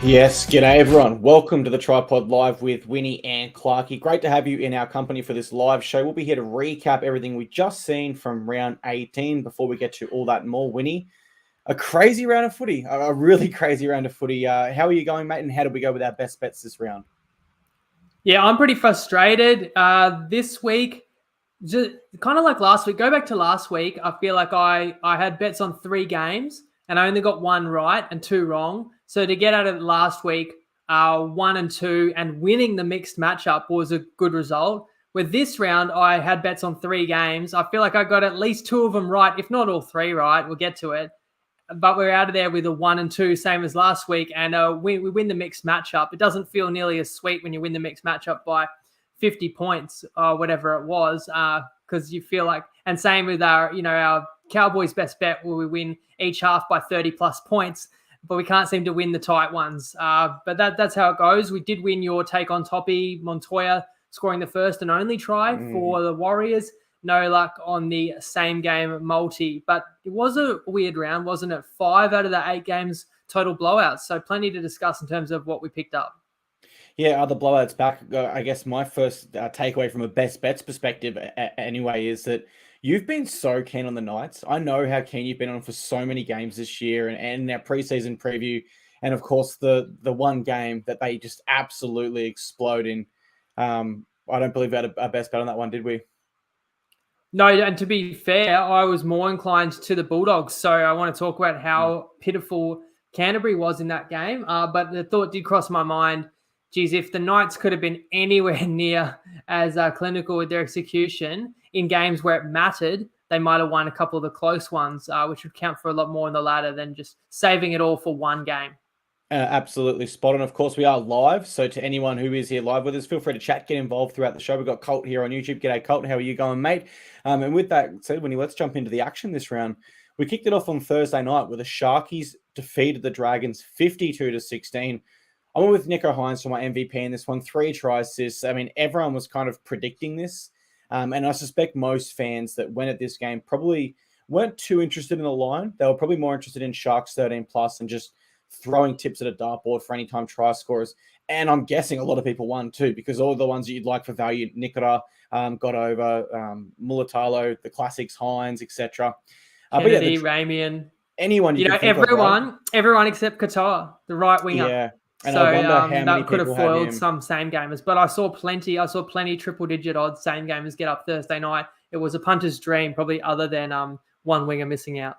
Yes, g'day everyone. Welcome to the TryPod Live with Winnie and Clarky. Great to have you in our company for this live show. We'll be here to recap everything we've just seen from round 18 before we get to all that and more. Winnie, a crazy round of footy, a really crazy round of footy. How are you going, mate, and how did we go with our best bets this round? Yeah, I'm pretty frustrated. This week, just kind of like last week, go back to last week, I feel like I had bets on 3 games and I only got 1 right and 2 wrong. So to get out of it last week, 1 and 2 and winning the mixed matchup was a good result. With this round, I had bets on 3 games. I feel like I got at least 2 of them right, if not all 3 right. We'll get to it. But we're out of there with a 1 and 2, same as last week. And we win the mixed matchup. It doesn't feel nearly as sweet when you win the mixed matchup by 50 points or whatever it was, because you feel like, and same with our Cowboys best bet where we win each half by 30 plus points, but we can't seem to win the tight ones. But that's how it goes. We did win your take on Toppy, Montoya scoring the first and only try for the Warriors. No luck on the same game multi, but it was a weird round, wasn't it? 5 out of the 8 games total blowouts. So plenty to discuss in terms of what we picked up. Yeah, are the blowouts back? I guess my first takeaway from a best bets perspective anyway is that you've been so keen on the Knights. I know how keen you've been on for so many games this year and our preseason preview. And of course, the one game that they just absolutely explode in. I don't believe we had a best bet on that one, did we? No, and to be fair, I was more inclined to the Bulldogs. So I want to talk about how pitiful Canterbury was in that game. But the thought did cross my mind, geez, if the Knights could have been anywhere near as clinical with their execution in games where it mattered, they might have won a couple of the close ones, which would count for a lot more in the ladder than just saving it all for one game. Absolutely spot on. Of course, we are live. So to anyone who is here live with us, feel free to chat, get involved throughout the show. We've got Colt here on YouTube. G'day, Colt. How are you going, mate? And with that said, Winnie, let's jump into the action this round. We kicked it off on Thursday night where the Sharkies defeated the Dragons 52-16. I went with Nico Hines for my MVP in this one. 3 tries assists. I mean, everyone was kind of predicting this. And I suspect most fans that went at this game probably weren't too interested in the line. They were probably more interested in Sharks 13 plus and just throwing tips at a dartboard for any time try scorers. And I'm guessing a lot of people won too, because all the ones that you'd like for value, Nikora got over, Mulatalo, the classics, Hines, etc. Kennedy, Ramian. Anyone you everyone except Qatar, the right winger. Yeah. And so, I wonder how many that could have foiled some same gamers. But I saw plenty triple digit odds same gamers get up Thursday night. It was a punter's dream, probably other than one winger missing out.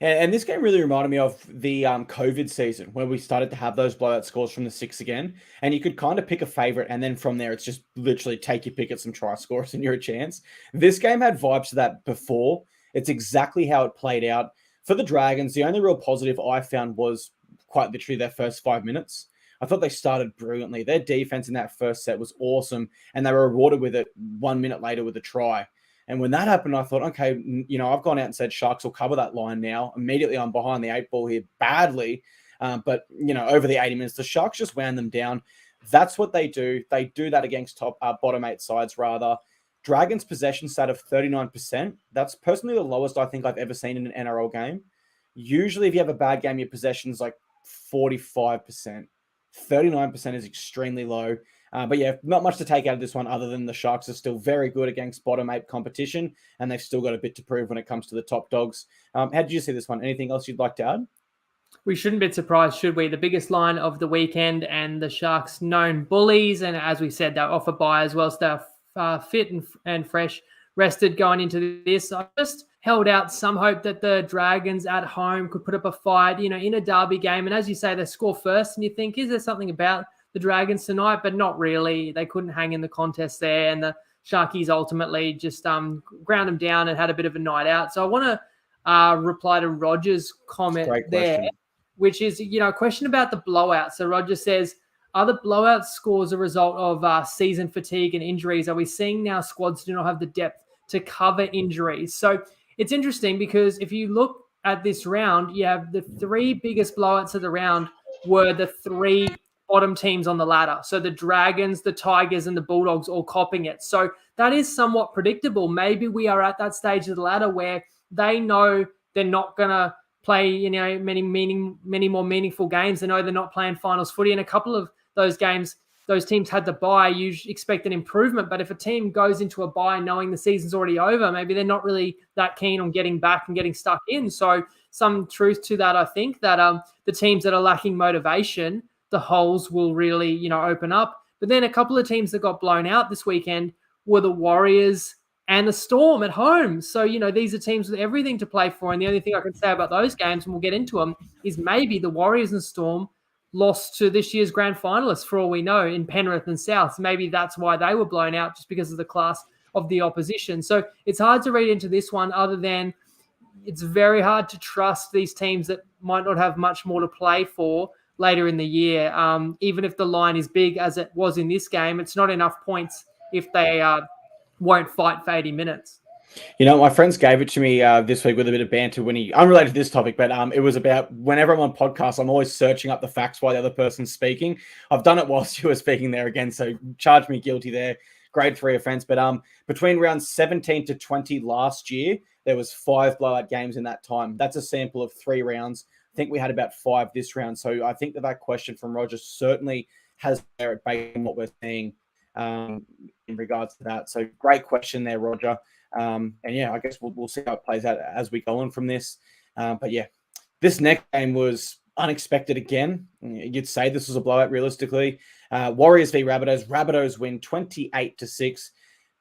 And this game really reminded me of the COVID season where we started to have those blowout scores from the 6 again. And you could kind of pick a favorite. And then from there, it's just literally take your pick at some try scores and you're a chance. This game had vibes to that before. It's exactly how it played out. For the Dragons, the only real positive I found was quite literally their first 5 minutes. I thought they started brilliantly. Their defense in that first set was awesome. And they were rewarded with it 1 minute later with a try. And when that happened, I thought, okay, I've gone out and said Sharks will cover that line now. Immediately, I'm behind the 8 ball here badly. But, over the 80 minutes, the Sharks just wound them down. That's what they do. They do that against bottom 8 sides, rather. Dragons' possession stat of 39%. That's personally the lowest I think I've ever seen in an NRL game. Usually, if you have a bad game, your possession's like 45%. 39% is extremely low. But yeah, not much to take out of this one other than the Sharks are still very good against bottom 8 competition, and they've still got a bit to prove when it comes to the top dogs. How did you see this one? Anything else you'd like to add? We shouldn't be surprised, should we? The biggest line of the weekend and the Sharks known bullies. And as we said, they're off a bye as well. So they're fit and fresh, rested going into this. I just held out some hope that the Dragons at home could put up a fight, in a derby game. And as you say, they score first and you think, is there something about the Dragons tonight? But not really. They couldn't hang in the contest there. And the Sharkies ultimately just ground them down and had a bit of a night out. So I want to reply to Roger's comment there, which is, a question about the blowout. So Roger says, are the blowout scores a result of season fatigue and injuries? Are we seeing now squads do not have the depth to cover injuries? So it's interesting because if you look at this round, you have the 3 biggest blowouts of the round were the 3 bottom teams on the ladder. So the Dragons, the Tigers, and the Bulldogs all copping it. So that is somewhat predictable. Maybe we are at that stage of the ladder where they know they're not going to play, many more meaningful games. They know they're not playing finals footy. And a couple of those games, those teams had to bye. You expect an improvement. But if a team goes into a bye knowing the season's already over, maybe they're not really that keen on getting back and getting stuck in. So some truth to that, I think, that the teams that are lacking motivation, the holes will really, open up. But then a couple of teams that got blown out this weekend were the Warriors and the Storm at home. So, these are teams with everything to play for. And the only thing I can say about those games, and we'll get into them, is maybe the Warriors and Storm lost to this year's grand finalists, for all we know, in Penrith and South. Maybe that's why they were blown out, just because of the class of the opposition. So it's hard to read into this one, other than it's very hard to trust these teams that might not have much more to play for later in the year. Even if the line is big, as it was in this game, it's not enough points if they won't fight for 80 minutes. My friends gave it to me this week with a bit of banter unrelated to this topic, but it was about whenever I'm on podcasts, I'm always searching up the facts while the other person's speaking. I've done it whilst you were speaking there again, so charge me guilty there. Grade 3 offense. But between rounds 17 to 20 last year, there was 5 blowout games in that time. That's a sample of 3 rounds. I think we had about 5 this round. So I think that question from Roger certainly has merit based on what we're seeing in regards to that. So great question there, Roger. And yeah, I guess we'll see how it plays out as we go on from this. But yeah, this next game was unexpected again. You'd say this was a blowout realistically. Warriors v Rabbitohs. Rabbitohs win 28-6.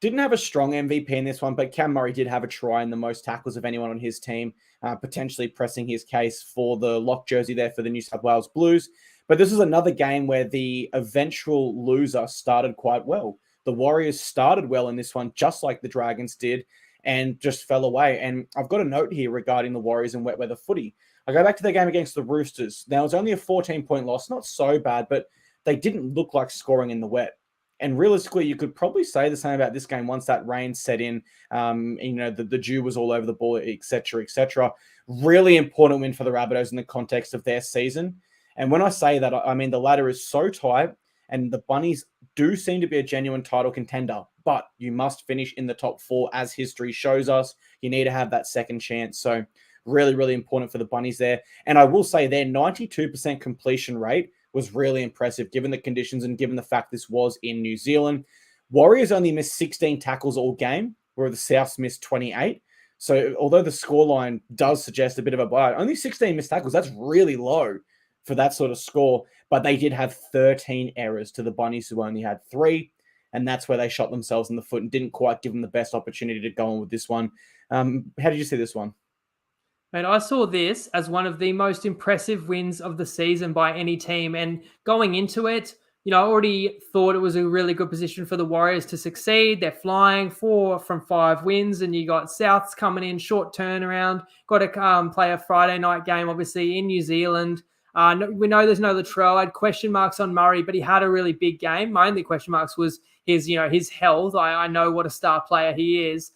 Didn't have a strong MVP in this one, but Cam Murray did have a try and the most tackles of anyone on his team, potentially pressing his case for the lock jersey there for the New South Wales Blues. But this is another game where the eventual loser started quite well. The Warriors started well in this one, just like the Dragons did, and just fell away. And I've got a note here regarding the Warriors and wet weather footy. I go back to their game against the Roosters. Now, it was only a 14-point loss, not so bad, but they didn't look like scoring in the wet. And realistically, you could probably say the same about this game once that rain set in. The dew was all over the ball, etc., etc. Really important win for the Rabbitohs in the context of their season. And when I say that, I mean the ladder is so tight, and the Bunnies do seem to be a genuine title contender, but you must finish in the top 4, as history shows us. You need to have that second chance. So really, really important for the Bunnies there. And I will say their 92% completion rate was really impressive given the conditions and given the fact this was in New Zealand. Warriors only missed 16 tackles all game, where the Souths missed 28. So although the scoreline does suggest a bit of a blowout, only 16 missed tackles, that's really low for that sort of score. But they did have 13 errors to the Bunnies, who only had 3. And that's where they shot themselves in the foot and didn't quite give them the best opportunity to go on with this one. How did you see this one? And I saw this as one of the most impressive wins of the season by any team. And going into it, I already thought it was a really good position for the Warriors to succeed. They're flying 4 from 5 wins, and you got Souths coming in, short turnaround. Got to play a Friday night game, obviously, in New Zealand. We know there's no Latrell. I had question marks on Murray, but he had a really big game. My only question marks was his health. I know what a star player he is.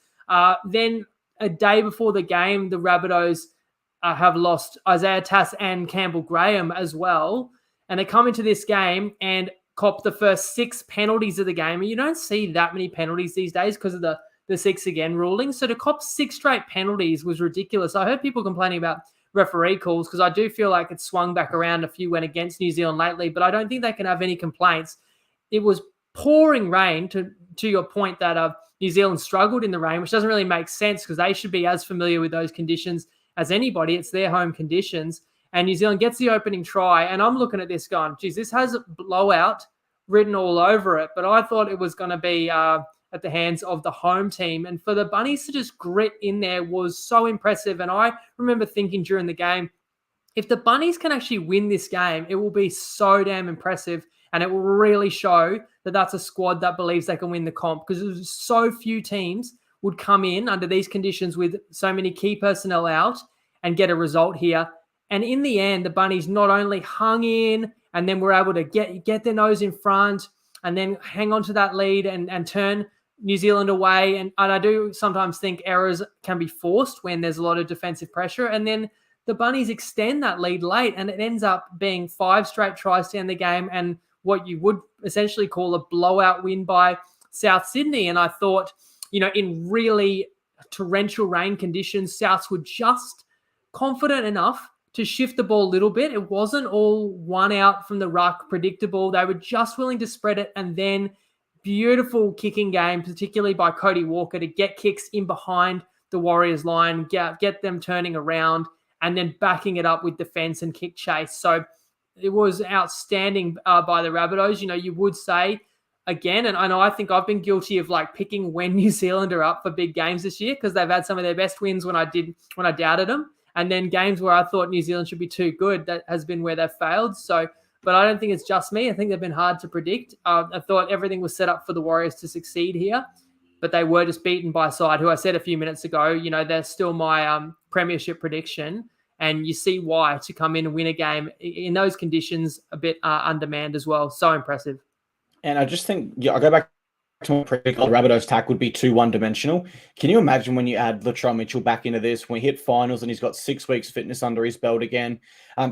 Then a day before the game, the Rabbitohs have lost Isaiah Tass and Campbell Graham as well. And they come into this game and cop the first 6 penalties of the game. And you don't see that many penalties these days because of the 6 again ruling. So to cop 6 straight penalties was ridiculous. I heard people complaining about referee calls because I do feel like it swung back around. A few went against New Zealand lately, but I don't think they can have any complaints. It was pouring rain, to your point that New Zealand struggled in the rain, which doesn't really make sense because they should be as familiar with those conditions as anybody. It's their home conditions. And New Zealand gets the opening try, and I'm looking at this going, geez, this has a blowout written all over it, but I thought it was going to be at the hands of the home team. And for the Bunnies to just grit in there was so impressive. And I remember thinking during the game, if the Bunnies can actually win this game, it will be so damn impressive. And it will really show that that's a squad that believes they can win the comp, because there's so few teams would come in under these conditions with so many key personnel out and get a result here. And in the end, the Bunnies not only hung in and then were able to get their nose in front and then hang on to that lead and turn New Zealand away. And I do sometimes think errors can be forced when there's a lot of defensive pressure. And then the Bunnies extend that lead late, and it ends up being 5 straight tries to end the game and what you would essentially call a blowout win by South Sydney. And I thought, in really torrential rain conditions, Souths were just confident enough to shift the ball a little bit. It wasn't all one out from the ruck, predictable. They were just willing to spread it, and then beautiful kicking game, particularly by Cody Walker, to get kicks in behind the Warriors line, get them turning around, and then backing it up with defense and kick chase. So it was outstanding by the Rabbitohs. You would say, again, and I know I think I've been guilty of like picking when New Zealand are up for big games this year, because they've had some of their best wins when I doubted them. And then games where I thought New Zealand should be too good, that has been where they've failed. So, but I don't think it's just me. I think they've been hard to predict. I thought everything was set up for the Warriors to succeed here, but they were just beaten by a side who I said a few minutes ago, they're still my premiership prediction. And you see why, to come in and win a game in those conditions, a bit undermanned as well. So impressive. And I just think, I go back to my prediction, the Rabbitohs tack would be too one-dimensional. Can you imagine when you add Latrell Mitchell back into this, when we hit finals and he's got 6 weeks fitness under his belt again?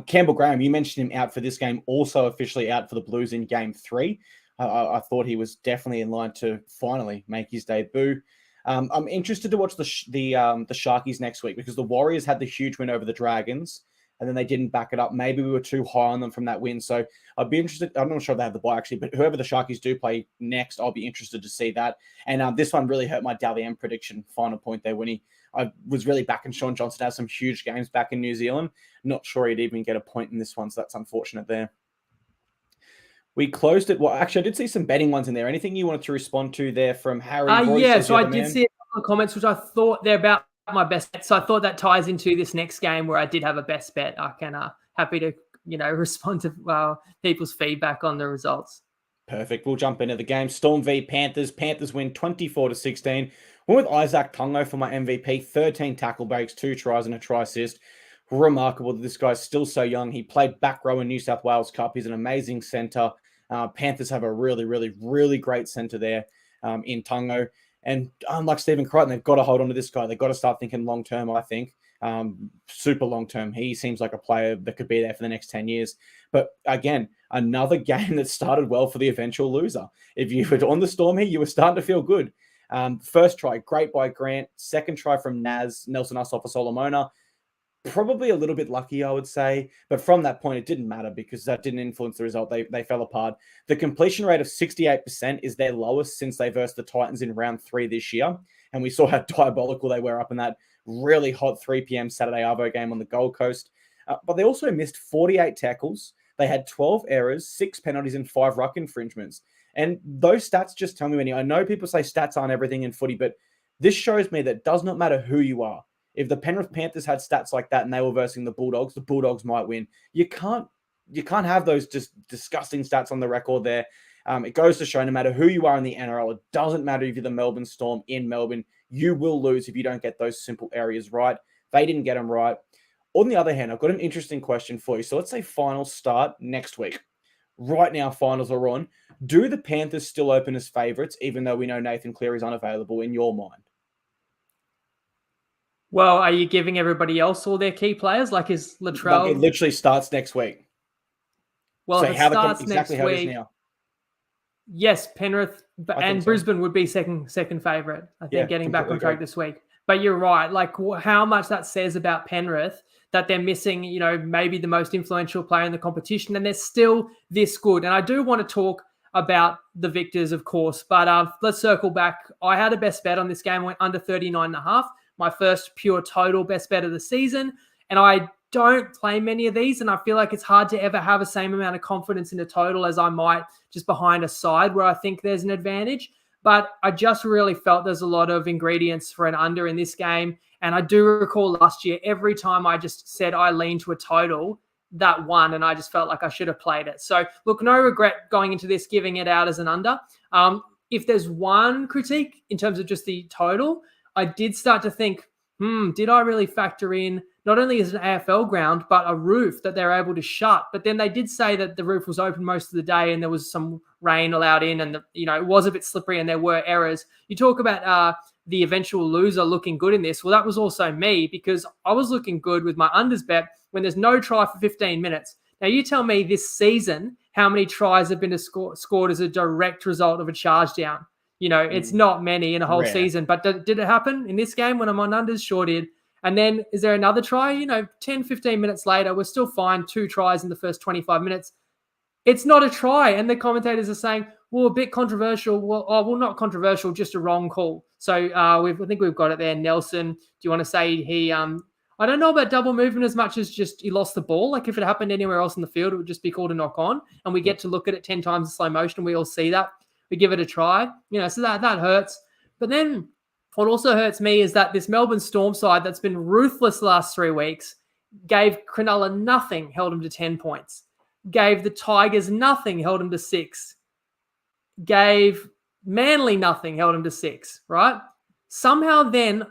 Campbell Graham, you mentioned him out for this game, also officially out for the Blues in Game 3. I thought he was definitely in line to finally make his debut. I'm interested to watch the Sharkies next week, because the Warriors had the huge win over the Dragons, and then they didn't back it up. Maybe we were too high on them from that win. So I'd be interested. I'm not sure if they have the bye actually, but whoever the Sharkies do play next, I'll be interested to see that. And this one really hurt my Dally M prediction. Final point there, when I was really backing Sean Johnson to have some huge games back in New Zealand. Not sure he'd even get a point in this one, so that's unfortunate there. We closed it. Well, actually, I did see some betting ones in there. Anything you wanted to respond to there from Harry? Yeah, so I did see a couple of comments, which I thought they're about my best bet. So I thought that ties into this next game where I did have a best bet. I can happy to respond to people's feedback on the results. Perfect. We'll jump into the game. Storm v Panthers. Panthers win 24-16. Went with Isaac Tungo for my MVP. 13 tackle breaks, 2 tries and a try assist. Remarkable that this guy's still so young. He played back row in New South Wales Cup. He's an amazing centre. Panthers have a really, really, really great centre there in Tungo. And unlike Stephen Crichton, they've got to hold on to this guy. They've got to start thinking long-term, I think. Super long-term. He seems like a player that could be there for the next 10 years. But again, another game that started well for the eventual loser. If you were on the Storm here, you were starting to feel good. First try, great by Grant. Second try from Nelson Usop for Solomona. Probably a little bit lucky, I would say. But from that point, it didn't matter because that didn't influence the result. They fell apart. The completion rate of 68% is their lowest since they versed the Titans in round 3 this year. And we saw how diabolical they were up in that really hot 3 p.m. Saturday Arvo game on the Gold Coast. But they also missed 48 tackles. They had 12 errors, 6 penalties, and 5 ruck infringements. And those stats just tell me I know people say stats aren't everything in footy, but this shows me that it does not matter who you are. If the Penrith Panthers had stats like that and they were versing the Bulldogs might win. You can't have those just disgusting stats on the record there. It goes to show no matter who you are in the NRL, it doesn't matter if you're the Melbourne Storm in Melbourne, you will lose if you don't get those simple areas right. They didn't get them right. On the other hand, I've got an interesting question for you. So let's say finals start next week. Right now, finals are on. Do the Panthers still open as favourites, even though we know Nathan Cleary is unavailable in your mind? Well, are you giving everybody else all their key players? Like, is Latrell? It literally starts next week. Well, so if it starts exactly next how week, it is now. Yes, Penrith and Brisbane would be second favourite, I think, getting back on track this week. But you're right. Like, how much that says about Penrith that they're missing, maybe the most influential player in the competition, and they're still this good. And I do want to talk about the victors, of course, but let's circle back. I had a best bet on this game, went under 39.5. My first pure total best bet of the season. And I don't play many of these. And I feel like it's hard to ever have the same amount of confidence in a total as I might just behind a side where I think there's an advantage. But I just really felt there's a lot of ingredients for an under in this game. And I do recall last year, every time I just said I lean to a total, that won. And I just felt like I should have played it. So look, no regret going into this, giving it out as an under. If there's one critique in terms of just the total, I did start to think, did I really factor in not only as an AFL ground, but a roof that they're able to shut? But then they did say that the roof was open most of the day and there was some rain allowed in and, it was a bit slippery and there were errors. You talk about the eventual loser looking good in this. Well, that was also me because I was looking good with my unders bet when there's no try for 15 minutes. Now, you tell me this season how many tries have been scored as a direct result of a charge down. It's not many in a whole season, but did it happen in this game when I'm on unders? Sure did. And then is there another try? 10, 15 minutes later, we're still fine. 2 tries in the first 25 minutes. It's not a try. And the commentators are saying, well, a bit controversial. Well, not controversial, just a wrong call. So I think we've got it there. Nelson, do you want to say he I don't know about double movement as much as just he lost the ball. Like if it happened anywhere else in the field, it would just be called a knock on. And we get to look at it 10 times in slow motion. And we all see that. We give it a try. So that hurts. But then what also hurts me is that this Melbourne Storm side that's been ruthless the last 3 weeks gave Cronulla nothing, held him to 10 points. Gave the Tigers nothing, held him to 6. Gave Manly nothing, held him to 6, right? Somehow then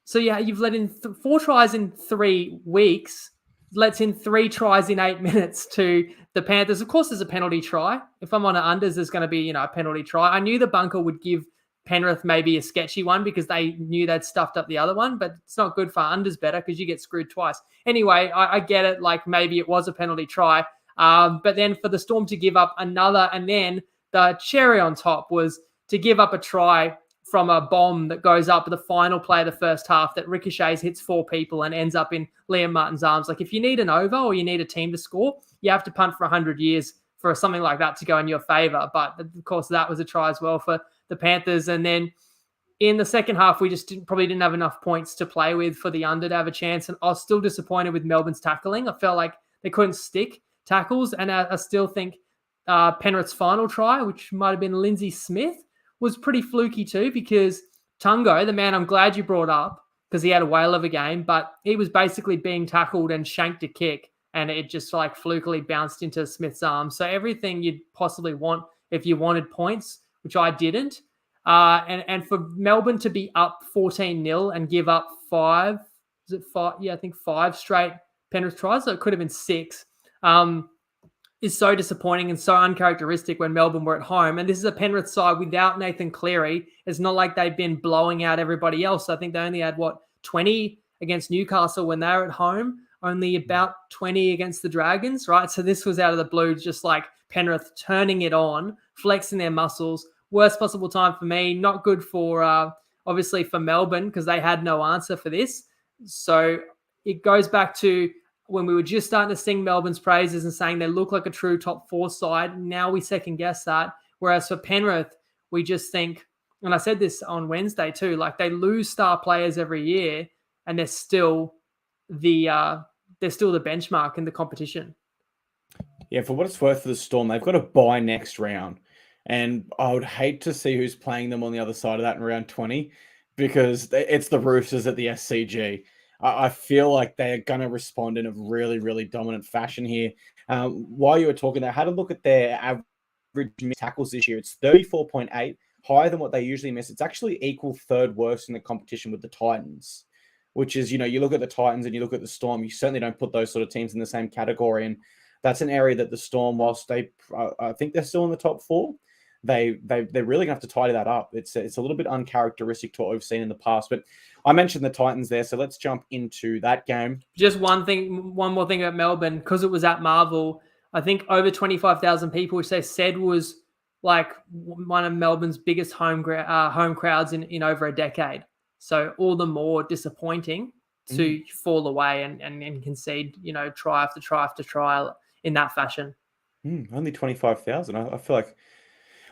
so you've let in 4 tries in 3 weeks, lets in 3 tries in 8 minutes to the Panthers. Of course, there's a penalty try. If I'm on an unders, there's going to be, a penalty try. I knew the bunker would give Penrith maybe a sketchy one because they knew they'd stuffed up the other one, but it's not good for unders better because you get screwed twice. Anyway, I get it. Like maybe it was a penalty try. But then for the Storm to give up another, and then the cherry on top was to give up a try from a bomb that goes up the final play of the first half that ricochets, hits 4 people and ends up in Liam Martin's arms. Like if you need an over or you need a team to score, you have to punt for 100 years for something like that to go in your favor. But of course, that was a try as well for the Panthers. And then in the second half, we just probably didn't have enough points to play with for the under to have a chance. And I was still disappointed with Melbourne's tackling. I felt like they couldn't stick tackles. And I still think Penrith's final try, which might have been Lindsay Smith, was pretty fluky too, because Tungo, the man I'm glad you brought up, because he had a whale of a game, but he was basically being tackled and shanked a kick, and it just like flukily bounced into Smith's arm. So everything you'd possibly want if you wanted points, which I didn't. And for Melbourne to be up 14-0 and give up 5, is it 5? Yeah, I think 5 straight Penrith tries, so it could have been 6. Is so disappointing and so uncharacteristic when Melbourne were at home. And this is a Penrith side without Nathan Cleary. It's not like they've been blowing out everybody else. I think they only had, 20 against Newcastle when they were at home, only about 20 against the Dragons, right? So this was out of the blue, just like Penrith turning it on, flexing their muscles. Worst possible time for me. Not good for, obviously, for Melbourne because they had no answer for this. So it goes back to when we were just starting to sing Melbourne's praises and saying they look like a true top 4 side. Now we second guess that. Whereas for Penrith, we just think, and I said this on Wednesday too, like they lose star players every year and they're still the benchmark in the competition. Yeah, for what it's worth for the Storm, they've got a bye next round. And I would hate to see who's playing them on the other side of that in round 20 because it's the Roosters at the SCG. I feel like they're going to respond in a really, really dominant fashion here. While you were talking, I had a look at their average missed tackles this year. It's 34.8, higher than what they usually miss. It's actually equal 3rd worst in the competition with the Titans, which is, you look at the Titans and you look at the Storm, you certainly don't put those sort of teams in the same category. And that's an area that the Storm, whilst I think they're still in the top 4, they're really going to have to tidy that up. It's a little bit uncharacteristic to what we've seen in the past. But I mentioned the Titans there, so let's jump into that game. Just one more thing about Melbourne, because it was at Marvel. I think over 25,000 people, which they said was like one of Melbourne's biggest home crowds in over a decade. So all the more disappointing to fall away and concede, try after try after try in that fashion. Only 25,000. I feel like,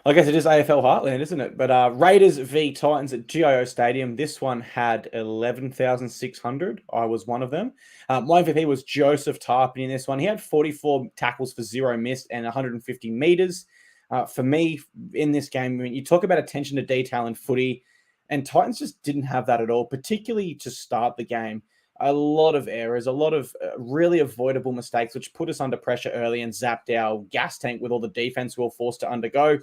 I guess it is AFL Heartland, isn't it? But Raiders v Titans at GIO Stadium. This one had 11,600. I was one of them. My MVP was Joseph Toppy in this one. He had 44 tackles for 0 missed and 150 meters. For me, in this game, you talk about attention to detail in footy, and Titans just didn't have that at all, particularly to start the game. A lot of errors, a lot of really avoidable mistakes, which put us under pressure early and zapped our gas tank with all the defense we were forced to undergo.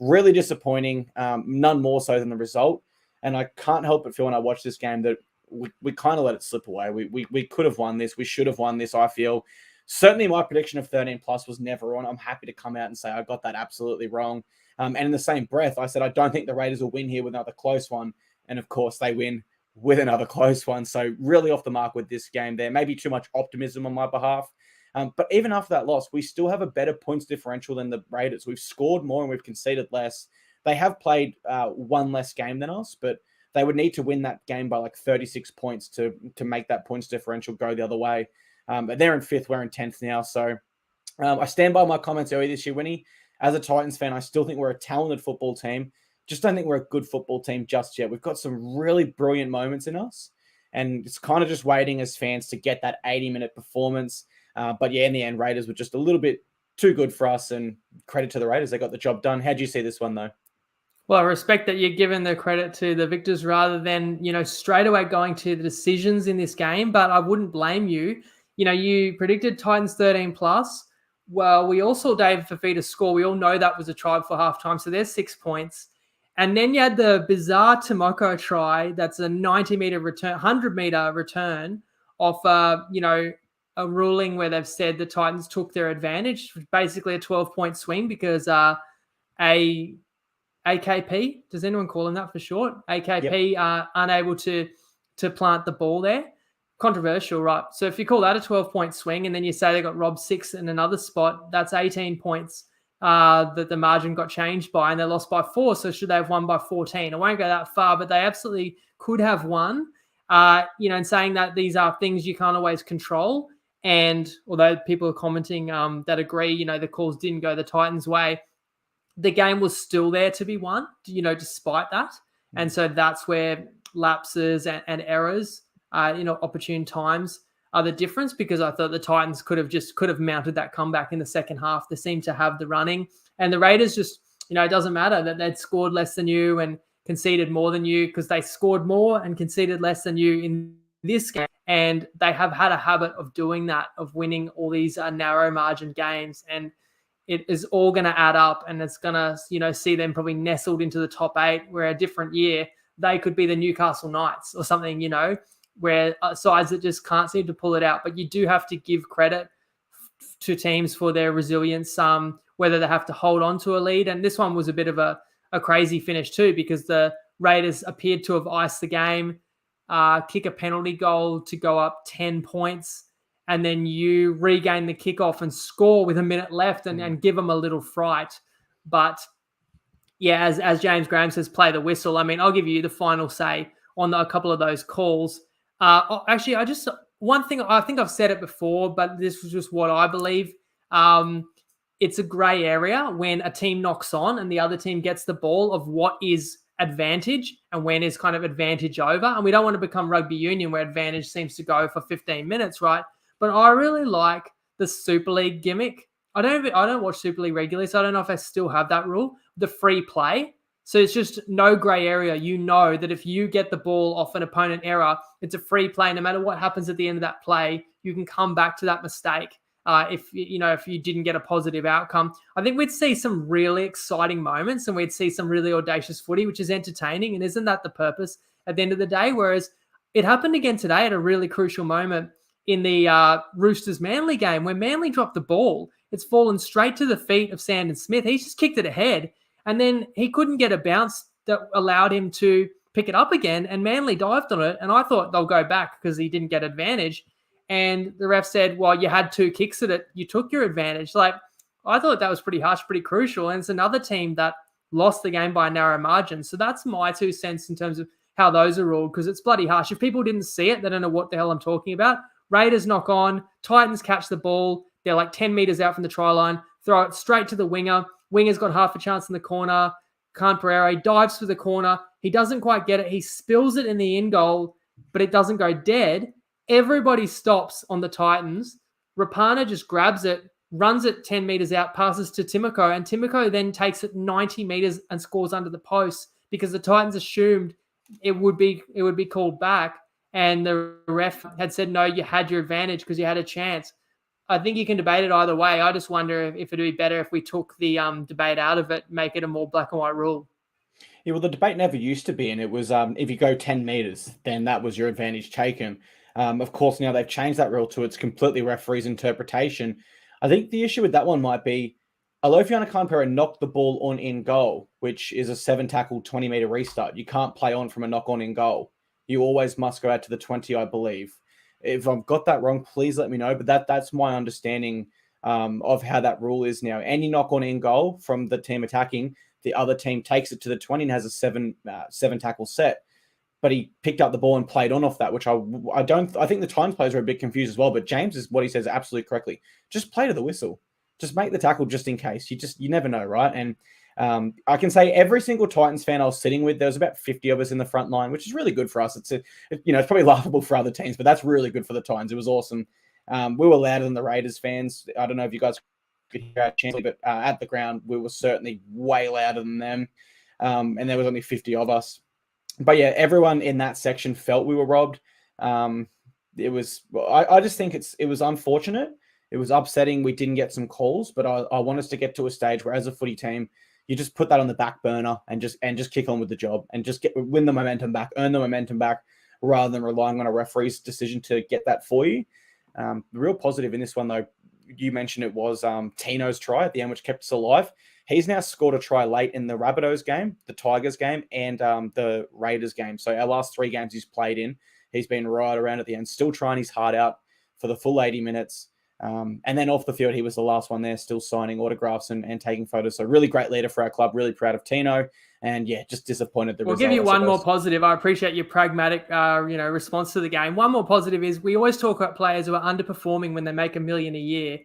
Really disappointing, none more so than the result. And I can't help but feel when I watch this game that we kind of let it slip away. We could have won this. We should have won this, I feel. Certainly my prediction of 13 plus was never on. I'm happy to come out and say I got that absolutely wrong. And in the same breath, I said I don't think the Raiders will win here with another close one. And of course, they win with another close one. So really off the mark with this game there. Maybe too much optimism on my behalf. But even after that loss, we still have a better points differential than the Raiders. We've scored more and we've conceded less. They have played one less game than us, but they would need to win that game by like 36 points to make that points differential go the other way. But they're in 5th, we're in 10th now. So I stand by my comments earlier this year, Winnie. As a Titans fan, I still think we're a talented football team. Just don't think we're a good football team just yet. We've got some really brilliant moments in us, and it's kind of just waiting as fans to get that 80-minute performance. But yeah, in the end, Raiders were just a little bit too good for us, and credit to the Raiders. They got the job done. How do you see this one, though? Well, I respect that you're giving the credit to the victors rather than, straight away going to the decisions in this game, but I wouldn't blame you. You predicted Titans 13 plus. Well, we all saw David Fafita score. We all know that was a try for halftime, so there's 6 points. And then you had the bizarre Tomoko try. That's a 90-meter return, 100-meter return off, a ruling where they've said the Titans took their advantage, basically a 12-point swing because AKP, does anyone call him that for short? AKP Yep. Unable to plant the ball there. Controversial, right? So if you call that a 12-point swing and then you say they got robbed 6 in another spot, that's 18 points that the margin got changed by, and they lost by 4. So should they have won by 14? I won't go that far, but they absolutely could have won. And saying that these are things you can't always control. And although people are commenting that agree, the calls didn't go the Titans' way, the game was still there to be won, despite that. And so that's where lapses and errors, opportune times are the difference, because I thought the Titans could have mounted that comeback in the second half. They seem to have the running, and the Raiders just, it doesn't matter that they'd scored less than you and conceded more than you, because they scored more and conceded less than you in this game. And they have had a habit of doing that, of winning all these narrow margin games. And it is all going to add up, and it's going to, see them probably nestled into the top 8, where a different year they could be the Newcastle Knights or something, where sides that just can't seem to pull it out. But you do have to give credit to teams for their resilience, whether they have to hold on to a lead. And this one was a bit of a crazy finish too, because the Raiders appeared to have iced the game, kick a penalty goal to go up 10 points, and then you regain the kickoff and score with a minute left and give them a little fright. But yeah, as James Graham says, play the whistle. I mean, I'll give you the final say on a couple of those calls. Actually, one thing, I think I've said it before, but this was just what I believe. It's a grey area when a team knocks on and the other team gets the ball, of what is advantage and when is kind of advantage over. And we don't want to become rugby union where advantage seems to go for 15 minutes, right? But I really like the Super League gimmick. I don't watch Super League regularly, so I don't know if I still have that rule. The free play. So it's just no grey area. You know that if you get the ball off an opponent error, it's a free play. No matter what happens at the end of that play, you can come back to that mistake. If you didn't get a positive outcome, I think we'd see some really exciting moments, and we'd see some really audacious footy, which is entertaining. And isn't that the purpose at the end of the day? Whereas it happened again today at a really crucial moment in the Roosters Manly game, where Manly dropped the ball. It's fallen straight to the feet of Sandon Smith. He just kicked it ahead, and then he couldn't get a bounce that allowed him to pick it up again, and Manly dived on it. And I thought they'll go back because he didn't get advantage. And the ref said, well, you had 2 kicks at it. You took your advantage. Like, I thought that was pretty harsh, pretty crucial. And it's another team that lost the game by a narrow margin. So that's my 2 cents in terms of how those are ruled, because it's bloody harsh. If people didn't see it, they don't know what the hell I'm talking about. Raiders knock on, Titans catch the ball. They're like 10 meters out from the try line, throw it straight to the winger. Winger's got half a chance in the corner. Khan Pereira dives for the corner. He doesn't quite get it. He spills it in the in goal, but it doesn't go dead. Everybody stops on the Titans. Rapana just grabs it, runs it 10 meters out, passes to Timoko, and Timoko then takes it 90 meters and scores under the post, because the Titans assumed it would be called back, and the ref had said, no, you had your advantage because you had a chance. I think you can debate it either way. I just wonder if it would be better if we took the debate out of it, make it a more black and white rule. Yeah, well, the debate never used to be, and it was if you go 10 meters, then that was your advantage taken. Of course, now they've changed that rule to it's completely referee's interpretation. I think the issue with that one might be Alofiana Khan-Pereira knocked the ball on in goal, which is a 7-tackle, 20-meter restart. You can't play on from a knock-on in goal. You always must go out to the 20, I believe. If I've got that wrong, please let me know. But that's my understanding of how that rule is now. Any knock-on in goal from the team attacking, the other team takes it to the 20 and has a 7 tackle set. but he picked up the ball and played on off that, which I think the Titans players are a bit confused as well, but James is what he says absolutely correctly. Just play to the whistle. Just make the tackle just in case. You never know, right? And I can say every single Titans fan I was sitting with, there was about 50 of us in the front line, which is really good for us. It's probably laughable for other teams, but that's really good for the Titans. It was awesome. We were louder than the Raiders fans. I don't know if you guys could hear our chanting, but at the ground, we were certainly way louder than them. And there was only 50 of us. But yeah, everyone in that section felt we were robbed. I just think it was unfortunate. It was upsetting we didn't get some calls, but I want us to get to a stage where as a footy team, you just put that on the back burner and just kick on with the job and just win the momentum back, earn the momentum back, rather than relying on a referee's decision to get that for you. The real positive in this one, though, you mentioned it was Tino's try at the end, which kept us alive. He's now scored a try late in the Rabbitohs game, the Tigers game, and the Raiders game. So our last 3 games he's played in, he's been right around at the end, still trying his heart out for the full 80 minutes. And then off the field, he was the last one there, still signing autographs and taking photos. So really great leader for our club. Really proud of Tino. And yeah, just disappointed the result. We'll give you one more positive. I appreciate your pragmatic, response to the game. One more positive is we always talk about players who are underperforming when they make $1 million a year.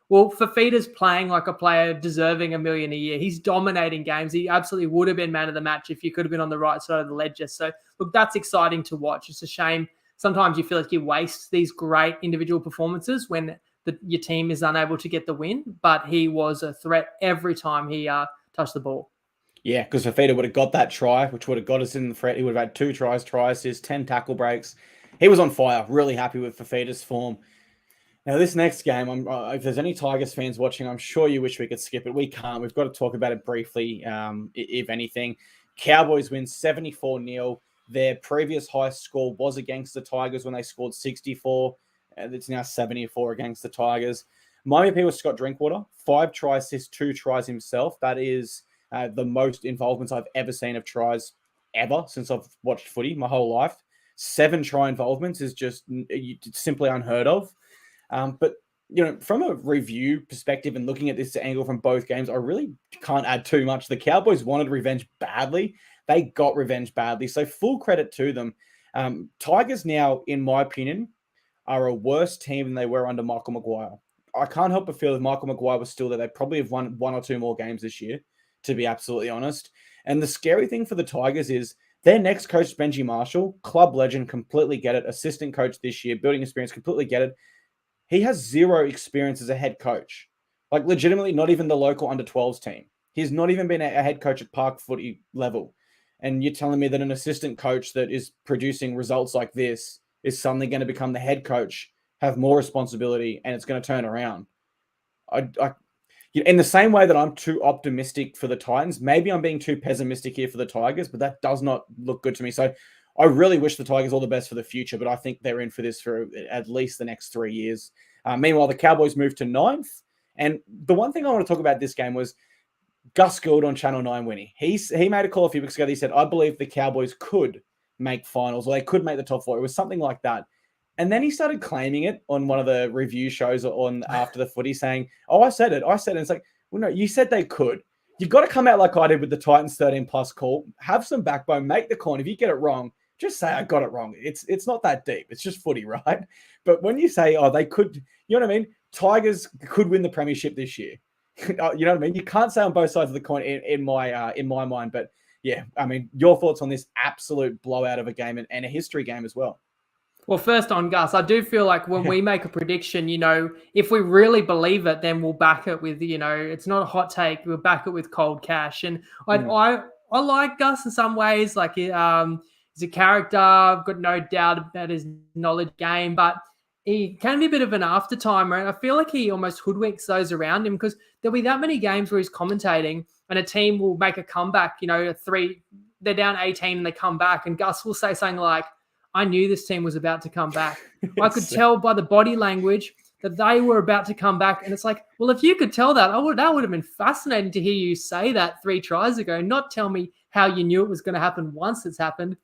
Well, Fafita's playing like a player deserving $1 million a year. He's dominating games. He absolutely would have been man of the match if you could have been on the right side of the ledger. So look, that's exciting to watch. It's a shame. Sometimes you feel like you waste these great individual performances when your team is unable to get the win, but he was a threat every time he touched the ball. Yeah, because Fafita would have got that try, which would have got us in the threat. He would have had 2 tries, try assists, 10 tackle breaks. He was on fire. Really happy with Fafita's form. Now, this next game, if there's any Tigers fans watching, I'm sure you wish we could skip it. We can't. We've got to talk about it briefly, if anything. Cowboys win 74-0. Their previous highest score was against the Tigers when they scored 64. It's now 74 against the Tigers. My MVP was Scott Drinkwater. 5 try assists, 2 tries himself. That is the most involvements I've ever seen of tries ever since I've watched footy my whole life. 7 try involvements is just simply unheard of. But, from a review perspective and looking at this angle from both games, I really can't add too much. The Cowboys wanted revenge badly. They got revenge badly. So full credit to them. Tigers now, in my opinion, are a worse team than they were under Michael Maguire. I can't help but feel if Michael Maguire was still there, they probably have won 1 or 2 more games this year, to be absolutely honest. And the scary thing for the Tigers is their next coach, Benji Marshall, club legend, completely get it. Assistant coach this year, building experience, completely get it. He has 0 experience as a head coach. Like legitimately not even the local under-12s team. He's not even been a head coach at park footy level. And you're telling me that an assistant coach that is producing results like this is suddenly going to become the head coach, have more responsibility, and it's going to turn around. In the same way that I'm too optimistic for the Titans, maybe I'm being too pessimistic here for the Tigers, but that does not look good to me. So I really wish the Tigers all the best for the future, but I think they're in for this for at least the next 3 years. Meanwhile, the Cowboys moved to 9th. And the one thing I want to talk about this game was Gus Gould on Channel 9 winning. He made a call a few weeks ago. He said, I believe the Cowboys could make finals, or they could make the top 4. It was something like that. And then he started claiming it on one of the review shows on after the footy, saying, oh, I said it. And it's like, well, no, you said they could. You've got to come out like I did with the Titans 13+ call. Have some backbone, make the call. And if you get it wrong, just say I got it wrong. It's not that deep. It's just footy, right? But when you say, oh, they could, you know what I mean? Tigers could win the premiership this year. You know what I mean? You can't say on both sides of the coin in my mind. But yeah, I mean, your thoughts on this absolute blowout of a game and a history game as well. Well, first on Gus, I do feel like when we make a prediction, if we really believe it, then we'll back it with, it's not a hot take. We'll back it with cold cash. And I like Gus in some ways. Like he's a character. I've got no doubt about his knowledge game, but he can be a bit of an aftertimer. And I feel like he almost hoodwinks those around him because there'll be that many games where he's commentating and a team will make a comeback, they're down 18 and they come back and Gus will say something like, I knew this team was about to come back. I could tell by the body language that they were about to come back. And it's like, well, if you could tell that, that would have been fascinating to hear you say that 3 tries ago, not tell me how you knew it was going to happen once it's happened.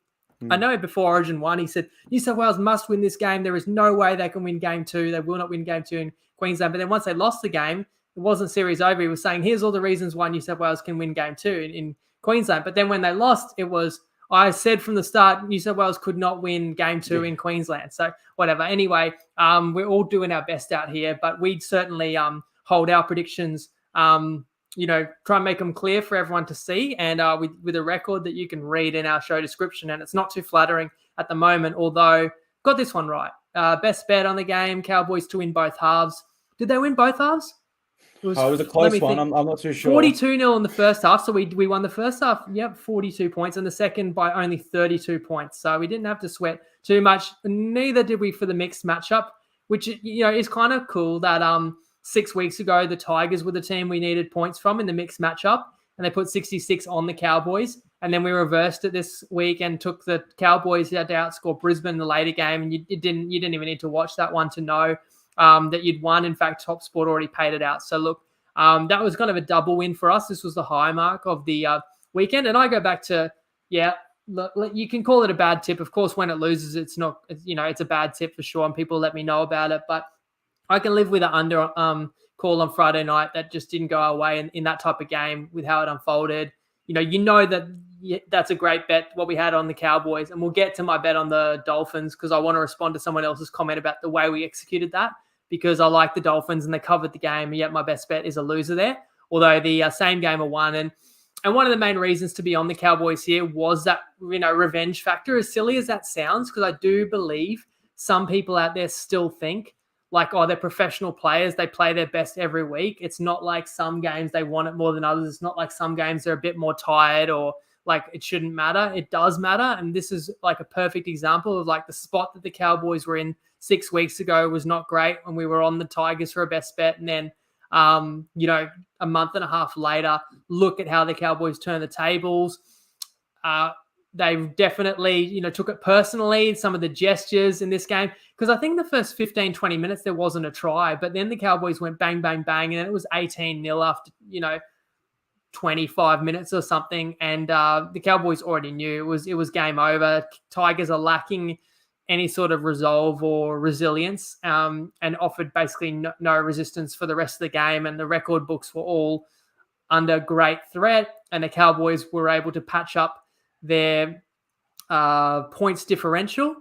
I know before Origin 1, he said, New South Wales must win this game. There is no way they can win game 2. They will not win game 2 in Queensland. But then once they lost the game, it wasn't series over. He was saying, here's all the reasons why New South Wales can win game 2 in Queensland. But then when they lost, it was, I said from the start, New South Wales could not win game 2 in Queensland. So whatever. Anyway, we're all doing our best out here, but we'd certainly hold our predictions, try and make them clear for everyone to see, and with a record that you can read in our show description. And it's not too flattering at the moment, although got this one right. Best bet on the game, Cowboys to win both halves. Did they win both halves? It was a close one. I'm not too sure. 42-0 in the first half. So we won the first half, 42 points, and the second by only 32 points. So we didn't have to sweat too much. Neither did we for the mixed matchup, which, is kind of cool that 6 weeks ago, the Tigers were the team we needed points from in the mixed matchup, and they put 66 on the Cowboys. And then we reversed it this week and took the Cowboys out to outscore Brisbane in the later game. And you didn't even need to watch that one to know that you'd won. In fact, Top Sport already paid it out. So look, that was kind of a double win for us. This was the high mark of the weekend. And I go back to, look, you can call it a bad tip. Of course, when it loses, it's not, it's a bad tip for sure. And people let me know about it. But I can live with an under call on Friday night that just didn't go our way in that type of game with how it unfolded. That's a great bet, what we had on the Cowboys. And we'll get to my bet on the Dolphins because I want to respond to someone else's comment about the way we executed that, because I like the Dolphins and they covered the game, and yet my best bet is a loser there, although the same game are won. And one of the main reasons to be on the Cowboys here was that, revenge factor, as silly as that sounds, because I do believe some people out there still think like, they're professional players. They play their best every week. It's not like some games they want it more than others. It's not like some games they're a bit more tired or like it shouldn't matter. It does matter. And this is like a perfect example of like the spot that the Cowboys were in 6 weeks ago was not great when we were on the Tigers for a best bet. And then, a month and a half later, look at how the Cowboys turn the tables. They definitely, took it personally, some of the gestures in this game, because I think the first 15, 20 minutes, there wasn't a try, but then the Cowboys went bang, bang, bang, and it was 18-0 after, 25 minutes or something. And the Cowboys already knew it was game over. Tigers are lacking any sort of resolve or resilience, and offered basically no resistance for the rest of the game. And the record books were all under great threat, and the Cowboys were able to patch up their points differential,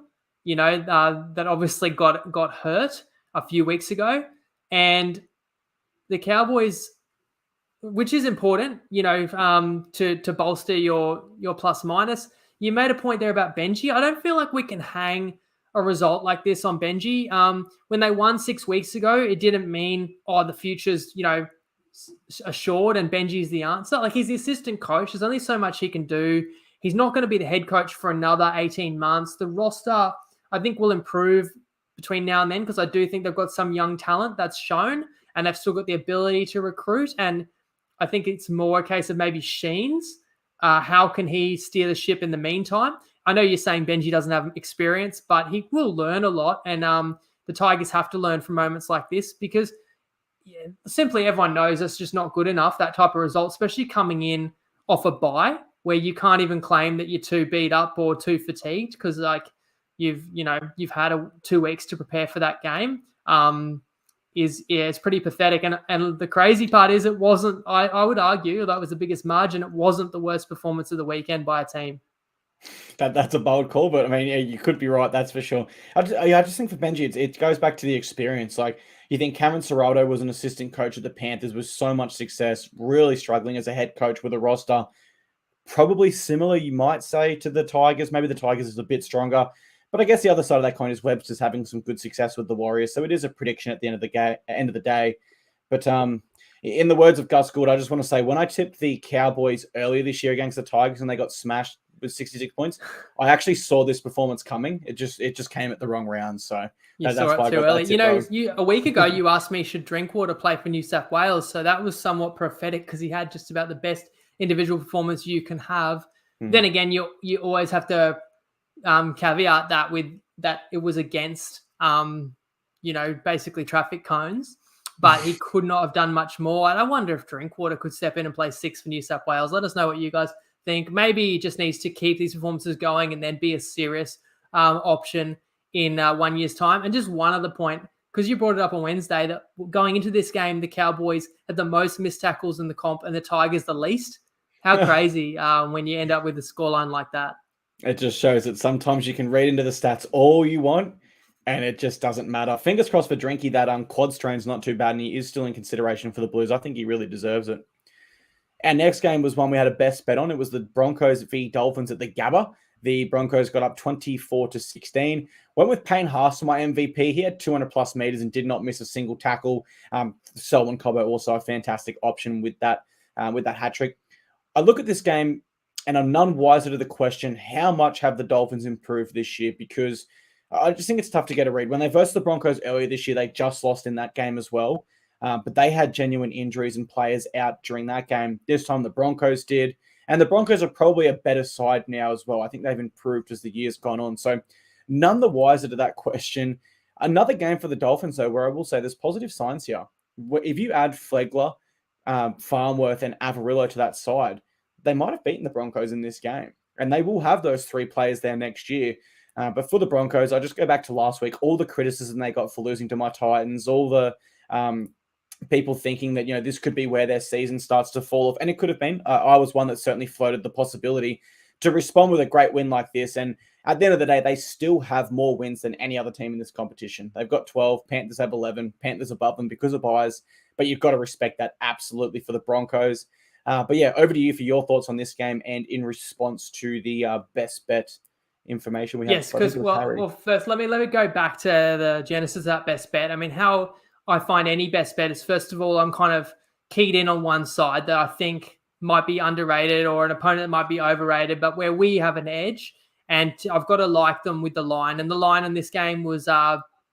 that obviously got hurt a few weeks ago. And the Cowboys, which is important, to bolster your plus minus. You made a point there about Benji. I don't feel like we can hang a result like this on Benji. When they won 6 weeks ago, it didn't mean, the future's, assured and Benji's the answer. Like, he's the assistant coach. There's only so much he can do. He's not going to be the head coach for another 18 months. The roster, I think, will improve between now and then, because I do think they've got some young talent that's shown, and they've still got the ability to recruit. And I think it's more a case of maybe Sheen's. How can he steer the ship in the meantime? I know you're saying Benji doesn't have experience, but he will learn a lot. And the Tigers have to learn from moments like this, because simply everyone knows it's just not good enough, that type of result, especially coming in off a bye where you can't even claim that you're too beat up or too fatigued, because like you've had 2 weeks to prepare for that game. It's pretty pathetic. And the crazy part is it wasn't, I would argue, that was the biggest margin, it wasn't the worst performance of the weekend by a team. That's a bold call, but I mean, you could be right. That's for sure. I just think for Benji, it goes back to the experience. Like, you think Cameron Ciraldo was an assistant coach at the Panthers with so much success, really struggling as a head coach with a roster probably similar, you might say, to the Tigers. Maybe the Tigers is a bit stronger, but I guess the other side of that coin is Webster's having some good success with the Warriors. So it is a prediction at the end of the day. But in the words of Gus Gould, I just want to say, when I tipped the Cowboys earlier this year against the Tigers and they got smashed with 66 points, I actually saw this performance coming. It just came at the wrong round. So that's saw it too early. A week ago you asked me, should Drinkwater play for New South Wales? So that was somewhat prophetic, because he had just about the best individual performance you can have. Then again, you always have to caveat that with that it was against basically traffic cones, but he could not have done much more. And I wonder if Drinkwater could step in and play 6 for New South Wales. Let us know what you guys think. Maybe he just needs to keep these performances going and then be a serious option in 1 year's time. And just one other point, because you brought it up on Wednesday, that going into this game, the Cowboys had the most missed tackles in the comp and the Tigers the least. How crazy when you end up with a scoreline like that. It just shows that sometimes you can read into the stats all you want, and it just doesn't matter. Fingers crossed for Drinky that quad strain's not too bad, and he is still in consideration for the Blues. I think he really deserves it. Our next game was one we had a best bet on. It was the Broncos v Dolphins at the Gabba. The Broncos got up 24-16. Went with Payne Haas to my MVP. He had 200 plus meters and did not miss a single tackle. Selwyn Cobbo also a fantastic option with that hat trick. I look at this game and I'm none wiser to the question, how much have the Dolphins improved this year? Because I just think it's tough to get a read. When they versed the Broncos earlier this year, they just lost in that game as well. But they had genuine injuries and players out during that game. This time the Broncos did. And the Broncos are probably a better side now as well. I think they've improved as the year's gone on. So none the wiser to that question. Another game for the Dolphins, though, where I will say there's positive signs here. If you add Flegler, Farnworth, and Avarillo to that side, they might have beaten the Broncos in this game. And they will have those three players there next year. But for the Broncos, I just go back to last week, all the criticism they got for losing to my Titans, all the people thinking that, this could be where their season starts to fall off. And it could have been. I was one that certainly floated the possibility to respond with a great win like this. And at the end of the day, they still have more wins than any other team in this competition. They've got 12. Panthers have 11. Panthers above them because of buys. But you've got to respect that absolutely for the Broncos. But yeah, over to you for your thoughts on this game and in response to the best bet information we have. Yes, because well, first let me go back to the genesis of that best bet. I mean, how I find any best bet is, first of all, I'm kind of keyed in on one side that I think might be underrated or an opponent that might be overrated, but where we have an edge, and I've got to like them with the line. And the line in this game was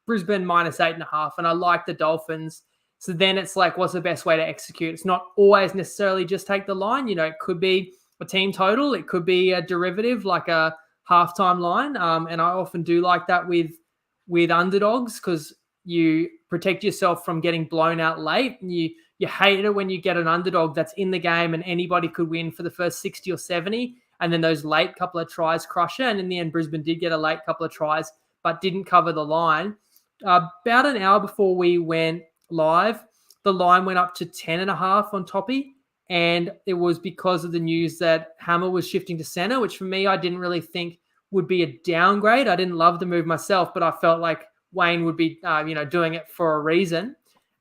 Brisbane -8.5, and I like the Dolphins. So then it's like, what's the best way to execute? It's not always necessarily just take the line. It could be a team total. It could be a derivative like a halftime line. And I often do like that with underdogs because you protect yourself from getting blown out late. You hate it when you get an underdog that's in the game and anybody could win for the first 60 or 70. And then those late couple of tries crush it. And in the end, Brisbane did get a late couple of tries, but didn't cover the line. About an hour before we went live, the line went up to 10.5 on Toppy. And it was because of the news that Hammer was shifting to center, which for me, I didn't really think would be a downgrade. I didn't love the move myself, but I felt like Wayne would be, doing it for a reason.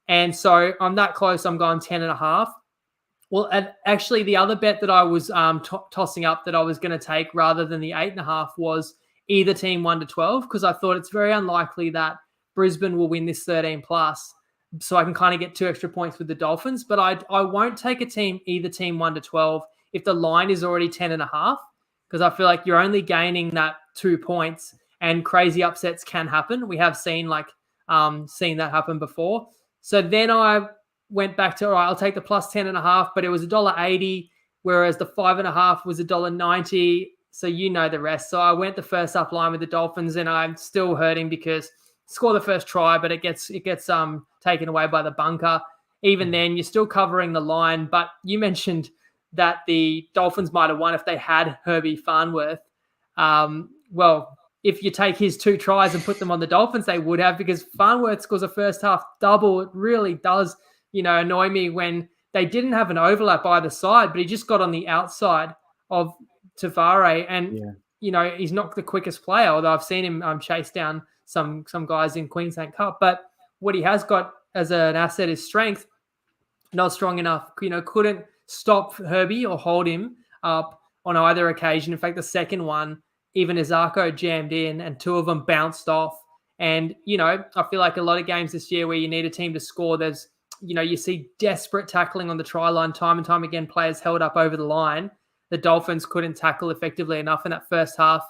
And so I'm that close. I'm going 10.5. Well, and actually the other bet that I was tossing up that I was going to take rather than the 8.5 was either team 1-12, because I thought it's very unlikely that Brisbane will win this 13 plus. So I can kind of get 2 extra points with the Dolphins, but I won't take either team 1-12 if the line is already 10.5, because I feel like you're only gaining that 2 points and crazy upsets can happen. We have seen that happen before. So then I went back to, all right, I'll take the plus 10.5, but it was $1.80, whereas the 5.5 was $1.90. So you know the rest. So I went the first up line with the Dolphins, and I'm still hurting because score the first try, but it gets taken away by the bunker. Even then, you're still covering the line. But you mentioned that the Dolphins might have won if they had Herbie Farnworth. Well, if you take his 2 tries and put them on the Dolphins, they would have, because Farnworth scores a first half double. It really does, annoy me when they didn't have an overlap either side, but he just got on the outside of Tavare. And, he's not the quickest player, although I've seen him chase down some guys in Queensland Cup. But what he has got as an asset is strength. Not strong enough, couldn't stop Herbie or hold him up on either occasion. In fact, the second one, even Izako jammed in and 2 of them bounced off. And, I feel like a lot of games this year where you need a team to score, there's, you see desperate tackling on the try line time and time again, players held up over the line. The Dolphins couldn't tackle effectively enough in that first half,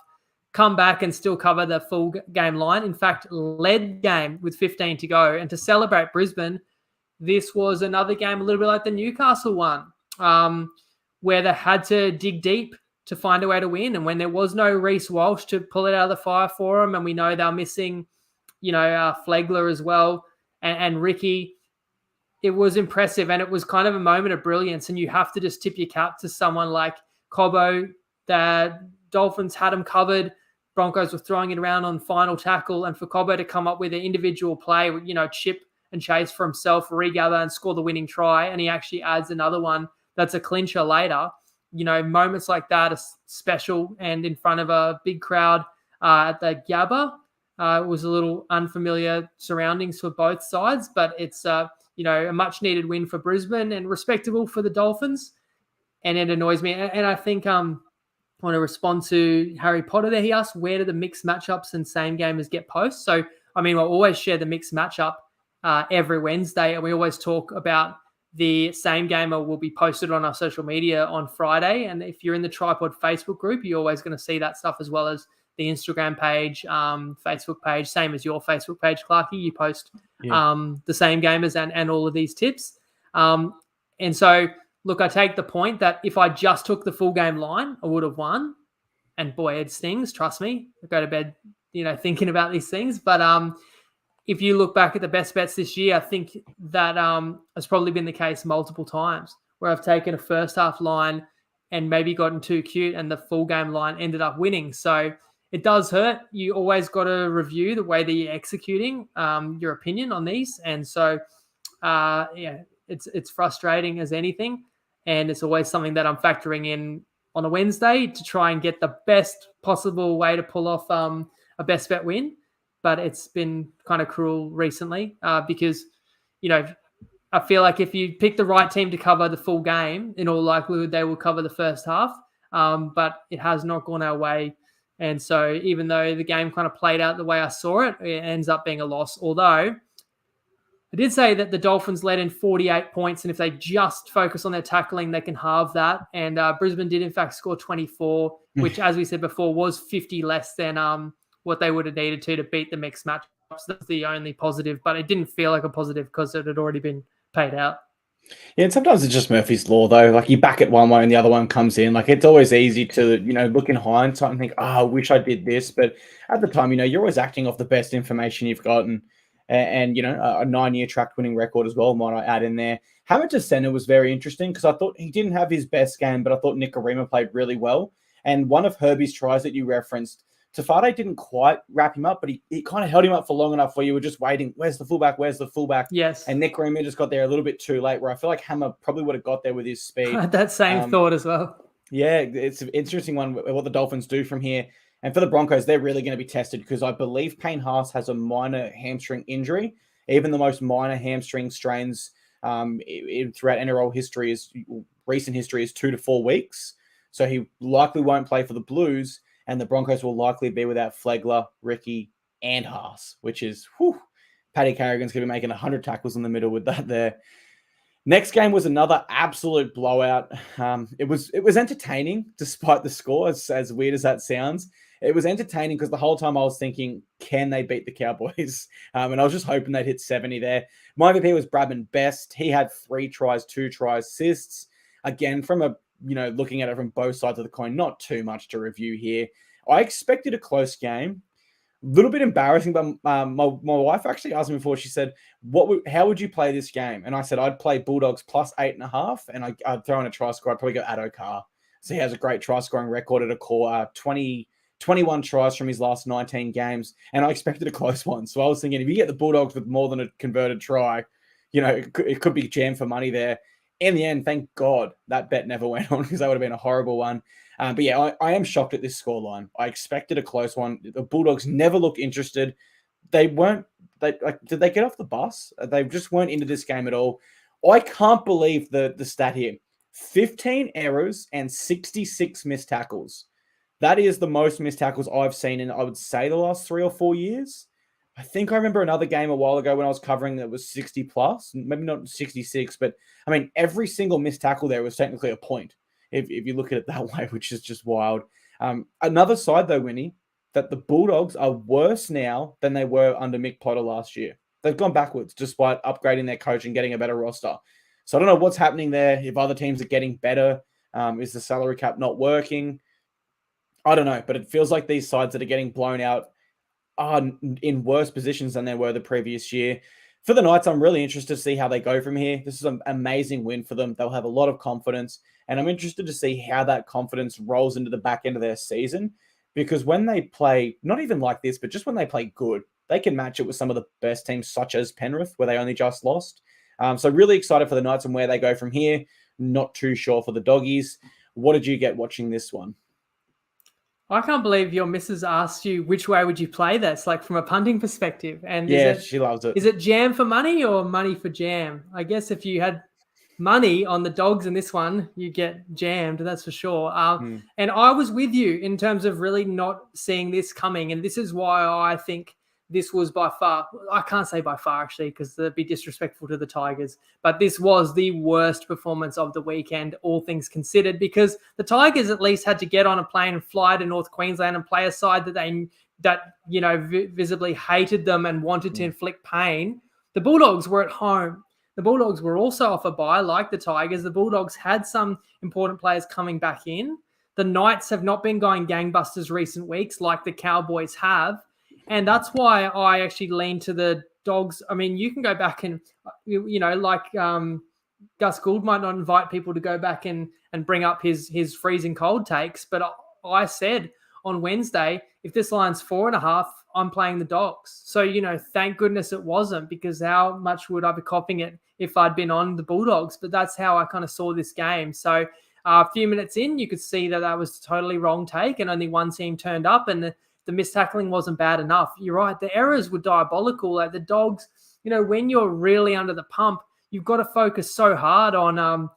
come back and still cover the full game line. In fact, led game with 15 to go. And to celebrate Brisbane, this was another game a little bit like the Newcastle one, where they had to dig deep to find a way to win. And when there was no Reece Walsh to pull it out of the fire for them, and we know they're missing, Flegler as well and Ricky, it was impressive. And it was kind of a moment of brilliance. And you have to just tip your cap to someone like Cobbo. The Dolphins had him covered. Broncos were throwing it around on final tackle. And for Cobbo to come up with an individual play, chip and chase for himself, regather and score the winning try. And he actually adds another one that's a clincher later. moments like that are special, and in front of a big crowd at the Gabba. It was a little unfamiliar surroundings for both sides, but it's a much needed win for Brisbane and respectable for the Dolphins. And it annoys me. And I think I want to respond to Harry Potter there. He asked, where do the mixed matchups and same gamers get posts? So, we'll always share the mixed matchup every Wednesday, and we always talk about the same gamer will be posted on our social media on Friday. And if you're in the TryPod Facebook group, you're always going to see that stuff, as well as the Instagram page, Facebook page, same as your Facebook page, Clarky. You post the same gamers and all of these tips. And so, look, I take the point that if I just took the full game line, I would have won. And boy, it stings, trust me. I go to bed, thinking about these things. But if you look back at the best bets this year, I think that has probably been the case multiple times, where I've taken a first half line and maybe gotten too cute and the full game line ended up winning. So it does hurt. You always got to review the way that you're executing your opinion on these. And so, it's frustrating as anything. And it's always something that I'm factoring in on a Wednesday to try and get the best possible way to pull off a best bet win. But it's been kind of cruel recently because, I feel like if you pick the right team to cover the full game, in all likelihood, they will cover the first half. But it has not gone our way. And so even though the game kind of played out the way I saw it, it ends up being a loss. Although I did say that the Dolphins led in 48 points, and if they just focus on their tackling, they can halve that. And Brisbane did, in fact, score 24, which, as we said before, was 50 less than what they would have needed to beat the mixed matchups. That's the only positive, but it didn't feel like a positive because it had already been paid out. Yeah, and sometimes it's just Murphy's Law, though. Like, you back it one way and the other one comes in. Like, it's always easy to, look in hindsight and think, I wish I did this. But at the time, you're always acting off the best information you've gotten. And a 9-year track winning record as well, might I add in there. Hamilton Center was very interesting because I thought he didn't have his best game, but I thought Nikorima played really well. And one of Herbie's tries that you referenced, Tafade didn't quite wrap him up, but he kind of held him up for long enough where you were just waiting. Where's the fullback? Where's the fullback? Yes. And Nikorima just got there a little bit too late, where I feel like Hammer probably would have got there with his speed. I had that same thought as well. Yeah, it's an interesting one, what the Dolphins do from here. And for the Broncos, they're really going to be tested because I believe Payne Haas has a minor hamstring injury. Even the most minor hamstring strains throughout NRL history recent history is 2 to 4 weeks. So he likely won't play for the Blues, and the Broncos will likely be without Flegler, Ricky, and Haas, which is, Paddy Carrigan's going to be making 100 tackles in the middle with that there. Next game was another absolute blowout. It was entertaining despite the score, as weird as that sounds. It was entertaining because the whole time I was thinking, can they beat the Cowboys? And I was just hoping they'd hit 70 there. My MVP was Bradman Best. He had 3 tries, 2 tries, assists. Again, from looking at it from both sides of the coin, not too much to review here. I expected a close game. A little bit embarrassing, but my wife actually asked me before. She said, how would you play this game? And I said, I'd play Bulldogs plus 8.5, and I'd throw in a try score. I'd probably go Addo-Carr. So he has a great try scoring record at a core, 21 tries from his last 19 games, and I expected a close one. So I was thinking, if you get the Bulldogs with more than a converted try, it could be jam for money there. In the end, thank God that bet never went on because that would have been a horrible one. But yeah, I am shocked at this scoreline. I expected a close one. The Bulldogs never looked interested. Did they get off the bus? They just weren't into this game at all. I can't believe the stat here. 15 errors and 66 missed tackles. That is the most missed tackles I've seen in, I would say, the last 3 or 4 years. I think I remember another game a while ago when I was covering that was 60 plus, maybe not 66, but I mean, every single missed tackle there was technically a point, if you look at it that way, which is just wild. Another side, though, Winnie, that the Bulldogs are worse now than they were under Mick Potter last year. They've gone backwards despite upgrading their coach and getting a better roster. So I don't know what's happening there. If other teams are getting better, is the salary cap not working? I don't know, but it feels like these sides that are getting blown out are in worse positions than they were the previous year. For the Knights, I'm really interested to see how they go from here. This is an amazing win for them. They'll have a lot of confidence, and I'm interested to see how that confidence rolls into the back end of their season, because when they play, not even like this, but just when they play good, they can match it with some of the best teams, such as Penrith, where they only just lost. So really excited for the Knights and where they go from here. Not too sure for the Doggies. What did you get watching this one? I can't believe your missus asked you which way would you play this, like from a punting perspective. And She loves it. is it jam for money or money for jam? I guess if you had money on the dogs in this one, you get jammed, that's for sure. And I was with you in terms of really not seeing this coming. And this is why I think this was by far, I can't say by far actually, because that'd be disrespectful to the Tigers, but this was the worst performance of the weekend, all things considered, because the Tigers at least had to get on a plane and fly to North Queensland and play a side that visibly hated them and wanted to inflict pain. The Bulldogs were at home. The Bulldogs were also off a bye, like the Tigers. The Bulldogs had some important players coming back in. The Knights have not been going gangbusters recent weeks like the Cowboys have. And that's why I actually lean to the Dogs. I mean, you can go back and, Gus Gould might not invite people to go back and bring up his freezing cold takes. But I said on Wednesday, if this line's 4.5, I'm playing the Dogs. So, thank goodness it wasn't, because how much would I be copying it if I'd been on the Bulldogs? But that's how I kind of saw this game. So a few minutes in, you could see that was a totally wrong take and only one team turned up, and the mistackling wasn't bad enough. You're right. The errors were diabolical. Like the Dogs, when you're really under the pump, you've got to focus so hard on,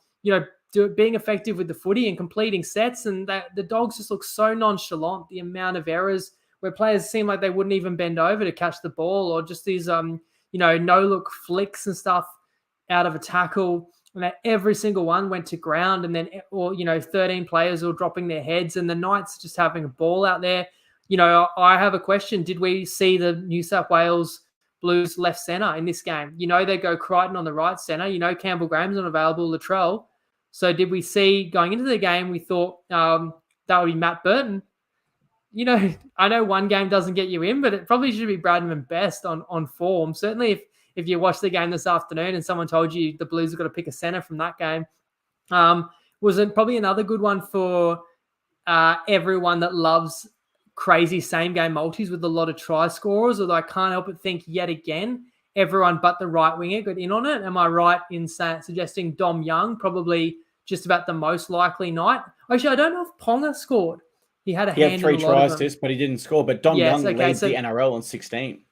being effective with the footy and completing sets. And the Dogs just look so nonchalant. The amount of errors where players seem like they wouldn't even bend over to catch the ball, or just these, no-look flicks and stuff out of a tackle. And every single one went to ground, and then, 13 players all dropping their heads, and the Knights just having a ball out there. I have a question. Did we see the New South Wales Blues left centre in this game? They go Crichton on the right centre. Campbell Graham's unavailable, Latrell. So did we see, going into the game, we thought that would be Matt Burton? I know one game doesn't get you in, but it probably should be Bradman Best on form. Certainly if you watch the game this afternoon and someone told you the Blues have got to pick a centre from that game, was it probably another good one for everyone that loves crazy same-game multis with a lot of try scorers, although I can't help but think yet again, everyone but the right winger got in on it. Am I right in suggesting Dom Young probably just about the most likely night? Actually, I don't know if Ponga scored. He had 3 tries, but he didn't score. But Dom Young leads the NRL on 16.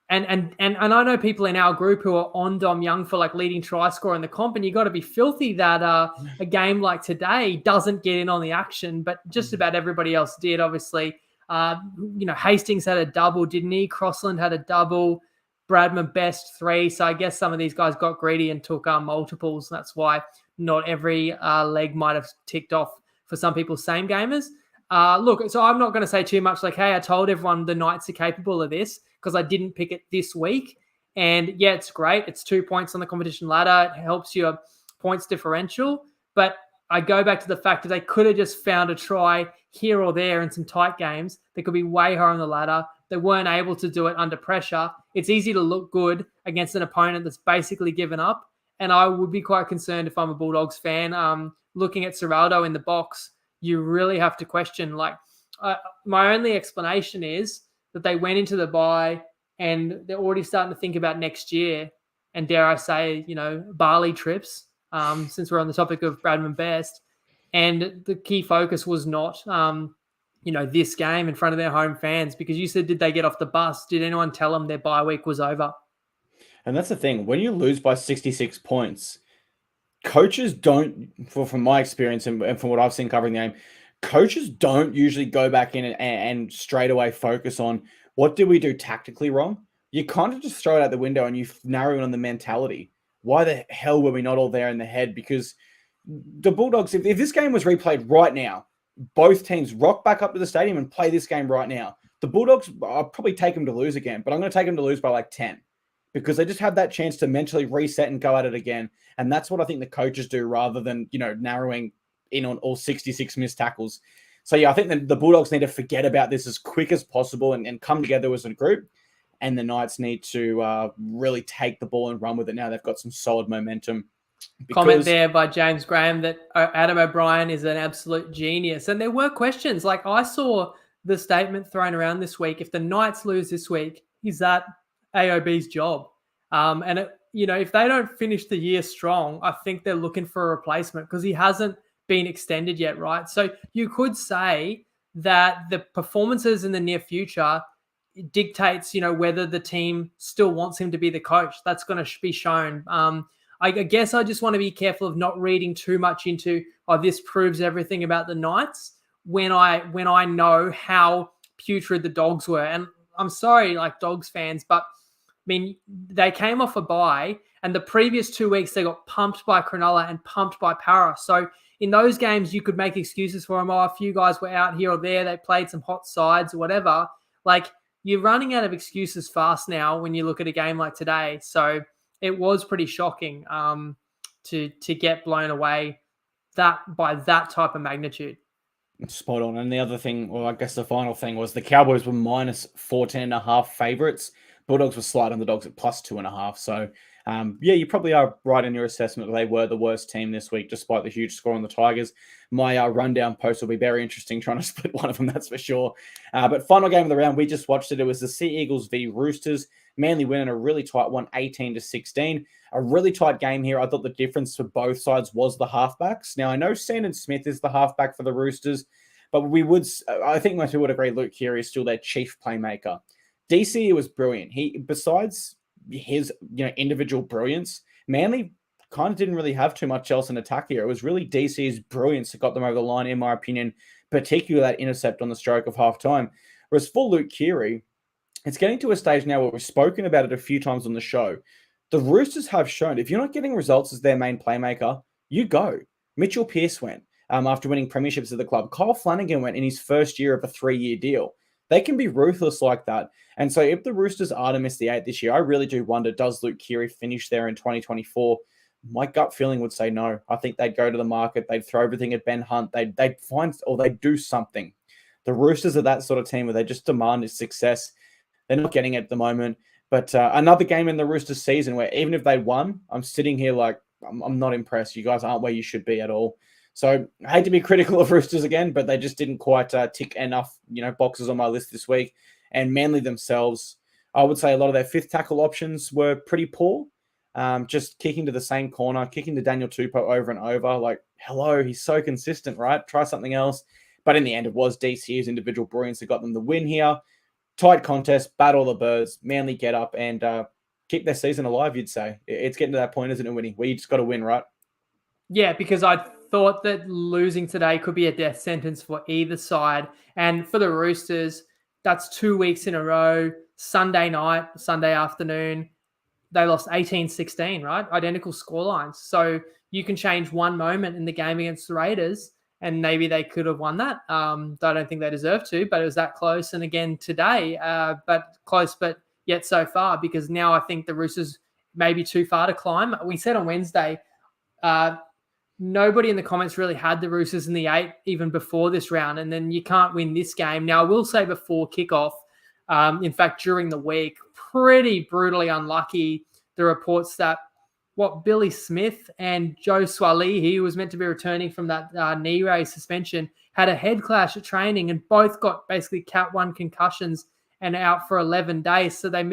And I know people in our group who are on Dom Young for like leading try scorer in the comp, and you got to be filthy that a game like today doesn't get in on the action, but just about everybody else did, obviously. Hastings had a double, didn't he? Crossland had a double. Bradman Best 3. So I guess some of these guys got greedy and took multiples. That's why not every leg might have ticked off for some people, same gamers. Look, so I'm not going to say too much like, hey, I told everyone the Knights are capable of this, because I didn't pick it this week. And yeah, it's great. It's 2 points on the competition ladder. It helps your points differential. But I go back to the fact that they could have just found a try here or there in some tight games. They could be way higher on the ladder. They weren't able to do it under pressure. It's easy to look good against an opponent that's basically given up. And I would be quite concerned if I'm a Bulldogs fan. Looking at Serraldo in the box, you really have to question. My only explanation is that they went into the bye and they're already starting to think about next year. And dare I say, Bali trips, since we're on the topic of Bradman Best. And the key focus was not, this game in front of their home fans, because you said, did they get off the bus? Did anyone tell them their bye week was over? And that's the thing. When you lose by 66 points, coaches don't, from my experience and from what I've seen covering the game, coaches don't usually go back in and straight away focus on what did we do tactically wrong. You kind of just throw it out the window and you narrow in on the mentality. Why the hell were we not all there in the head? Because the Bulldogs, if this game was replayed right now, both teams rock back up to the stadium and play this game right now. The Bulldogs, I'll probably take them to lose again, but I'm going to take them to lose by like 10, because they just have that chance to mentally reset and go at it again. And that's what I think the coaches do, rather than, narrowing in on all 66 missed tackles. So yeah, I think that the Bulldogs need to forget about this as quick as possible and come together as a group. And the Knights need to really take the ball and run with it now. They've got some solid momentum. Comment there by James Graham that Adam O'Brien is an absolute genius. And there were questions. Like, I saw the statement thrown around this week, if the Knights lose this week, is that AOB's job? If they don't finish the year strong, I think they're looking for a replacement, because he hasn't been extended yet, right? So you could say that the performances in the near future dictates, whether the team still wants him to be the coach. That's going to be shown. I guess I just want to be careful of not reading too much into, this proves everything about the Knights when I know how putrid the Dogs were. And I'm sorry, like Dogs fans, but I mean, they came off a bye, and the previous 2 weeks they got pumped by Cronulla and pumped by Para. So in those games, you could make excuses for them. A few guys were out here or there. They played some hot sides or whatever. Like, you're running out of excuses fast now when you look at a game like today. So it was pretty shocking to get blown away by that type of magnitude. Spot on. And the other thing, or I guess the final thing, was the Cowboys were minus 14.5 favorites. Bulldogs were slight on the Dogs at plus 2.5. So, you probably are right in your assessment that they were the worst team this week, despite the huge score on the Tigers. My rundown post will be very interesting, trying to split one of them, that's for sure. But final game of the round, we just watched it. It was the Sea Eagles v Roosters. Manly winning a really tight one, 18-16. A really tight game here. I thought the difference for both sides was the halfbacks. Now, I know Sandon Smith is the halfback for the Roosters, but I think most people would agree Luke Keary is still their chief playmaker. DC was brilliant. Besides his individual brilliance, Manly kind of didn't really have too much else in attack here. It was really DC's brilliance that got them over the line, in my opinion, particularly that intercept on the stroke of halftime. Whereas for Luke Keary, it's getting to a stage now where we've spoken about it a few times on the show. The Roosters have shown if you're not getting results as their main playmaker, you go. Mitchell Pearce went after winning premierships at the club. Kyle Flanagan went in his first year of a 3-year deal. They can be ruthless like that. And so if the Roosters are to miss the 8 this year, I really do wonder, does Luke Keary finish there in 2024? My gut feeling would say no. I think they'd go to the market. They'd throw everything at Ben Hunt. They'd find, or they'd do something. The Roosters are that sort of team where they just demand is success. They're not getting it at the moment. But another game in the Roosters season where even if they won, I'm sitting here like, I'm not impressed. You guys aren't where you should be at all. So I hate to be critical of Roosters again, but they just didn't quite tick enough, boxes on my list this week. And Manly themselves, I would say a lot of their fifth tackle options were pretty poor. Just kicking to the same corner, kicking to Daniel Tupou over and over. Like, hello, he's so consistent, right? Try something else. But in the end, it was DC's individual brilliance that got them the win here. Tight contest, battle the birds, Manly get up and keep their season alive, you'd say. It's getting to that point, isn't it, Winnie, where you just got to win, right? Yeah, because I thought that losing today could be a death sentence for either side. And for the Roosters, that's 2 weeks in a row, Sunday night, Sunday afternoon. They lost 18-16, right? Identical scorelines. So you can change one moment in the game against the Raiders, and maybe they could have won that. I don't think they deserve to, but it was that close. And again today, but close, but yet so far, because now I think the Roosters may be too far to climb. We said on Wednesday, nobody in the comments really had the Roosters in the 8 even before this round, and then you can't win this game. Now, I will say before kickoff, in fact, during the week, pretty brutally unlucky, the reports that Billy Smith and Joe Swalihi, who was meant to be returning from that knee raise suspension, had a head clash at training and both got basically Cat 1 concussions and out for 11 days. So they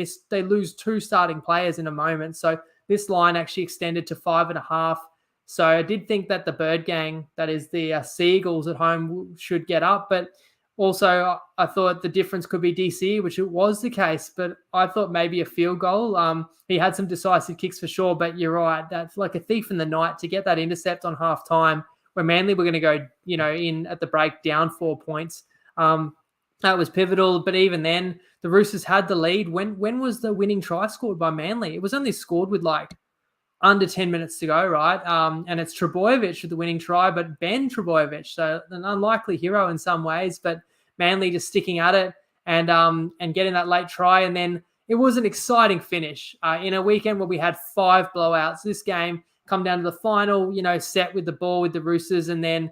lose 2 starting players in a moment. So this line actually extended to 5.5. So I did think that the Bird Gang, that is the Seagulls at home, should get up. But also I thought the difference could be DC, which it was the case. But I thought maybe a field goal. He had some decisive kicks for sure. But you're right. That's like a thief in the night to get that intercept on halftime where Manly were going to go, in at the break down 4 points. That was pivotal. But even then, the Roosters had the lead. When was the winning try scored by Manly? It was only scored with under 10 minutes to go, right? And it's Trbojevic with the winning try, but Ben Trbojevic, so an unlikely hero in some ways, but Manly just sticking at it and getting that late try. And then it was an exciting finish in a weekend where we had 5 blowouts. This game come down to the final, set with the ball with the Roosters, and then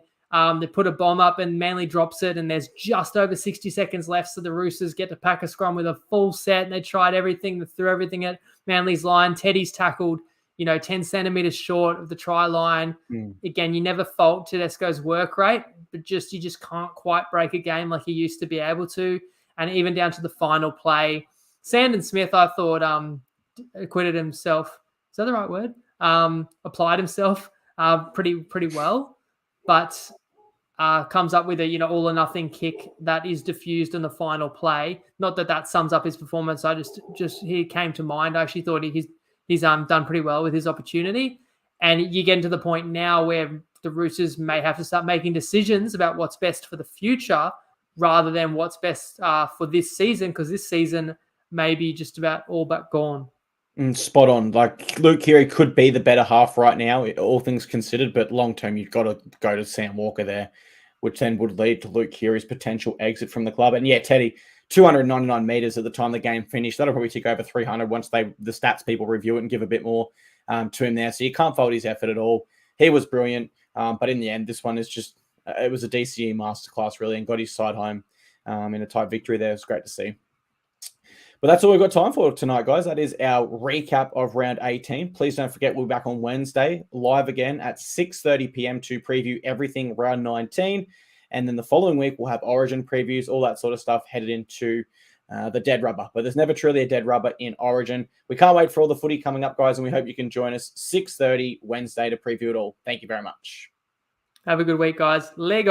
they put a bomb up and Manly drops it, and there's just over 60 seconds left, so the Roosters get to pack a scrum with a full set, and they tried everything, they threw everything at Manly's line. Teddy's tackled 10 centimeters short of the try line. Again, you never fault Tedesco's work rate, but you just can't quite break a game like he used to be able to. And even down to the final play, Sandon Smith, I thought, acquitted himself. Is that the right word? Applied himself pretty well. but comes up with a all or nothing kick that is diffused in the final play. Not that sums up his performance. I just he came to mind. I actually thought he's done pretty well with his opportunity. And you get to the point now where the Roosters may have to start making decisions about what's best for the future rather than what's best for this season, because this season may be just about all but gone. Spot on. Like, Luke Keary could be the better half right now, all things considered, but long term, you've got to go to Sam Walker there, which then would lead to Luke Keary's potential exit from the club. And yeah, Teddy, 299 meters at the time the game finished. That'll probably take over 300 once the stats people review it and give a bit more to him there. So you can't fault his effort at all. He was brilliant. But in the end, this one is just, it was a DCE masterclass, really, and got his side home in a tight victory there. It was great to see. But that's all we've got time for tonight, guys. That is our recap of round 18. Please don't forget, we'll be back on Wednesday, live again at 6:30 p.m. to preview everything round 19. And then the following week, we'll have Origin previews, all that sort of stuff headed into the dead rubber. But there's never truly a dead rubber in Origin. We can't wait for all the footy coming up, guys, and we hope you can join us 6:30 Wednesday to preview it all. Thank you very much. Have a good week, guys. Lego.